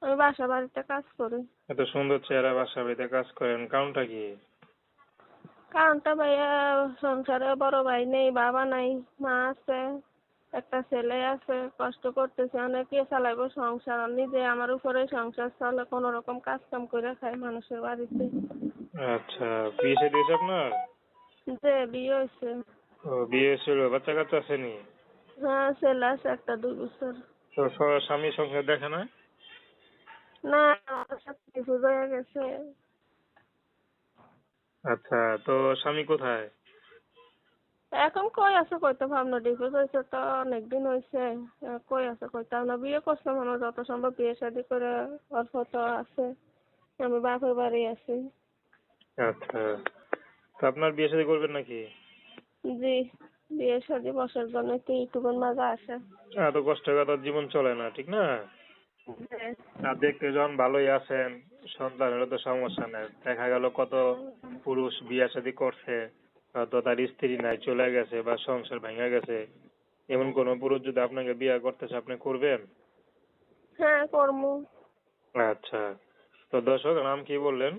আমি বাসা বাড়িতে কাজ করি। এত সুন্দর চেহারা, বাসা বাড়িতে কাজ করেন, কারণটা কি? কারণটা ভাইয়া, সংসারে বড় ভাই নেই, বাবা নাই, মা আছে, একটা ছেলে আছে, কষ্ট করতেছে অনেকে, চালাইবো সংসার, আর নিজে আমার উপরে সংসার চলে, কোনো রকম কাজ কাম করে খাই মানুষের বাড়িতে। আচ্ছা, বিয়ে শাদী হয়েছে আপনার? যে বিয়ে হয়েছে। ও, বিয়ে হয়েছিল, বাচ্চা কাচ্চা আসেনি? হ্যাঁ, ছেলে আছে একটা 2 বছর। তো স্বামী সংসার দেখে না? না, আমার সাথে ডিভোর্স হয়ে গেছে। আচ্ছা, তো স্বামী কোথায়? এখন কই আছে কইতে ভাবনা, ডিভোর্স হয়েছে তো অনেকদিন হয়েছে। কই আছে কইতে ভাবনা, বিয়ে করছিলাম আমরা, যত সম্ভব বিয়ে শাদী করে অল্প তো আছে, আমি বাপের বাড়ি আছি। আচ্ছা, তো আপনার বিয়ে শাদী করবেন নাকি? জি, বিয়ে শাদী বসার জন্য একটু ইউটিউবের মাঝে আসে। এত কষ্ট করে তো জীবন চলে না, ঠিক না? হ্যাঁ। আর দেখতে যখন ভালোই আছেন, সন্তানেরও তো সমস্যা নেই, দেখা গেল কত পুরুষ বিয়ে শাদী করছে, তো তার স্ত্রী নাই, চলে গেছে বা সংসার ভেঙে গেছে, এমন কোন পুরুষ যদি আপনাকে বিয়ে করতেছে, আপনি করবেন? হ্যাঁ, কর্ম। আচ্ছা, তো দর্শক নাম কি বললেন?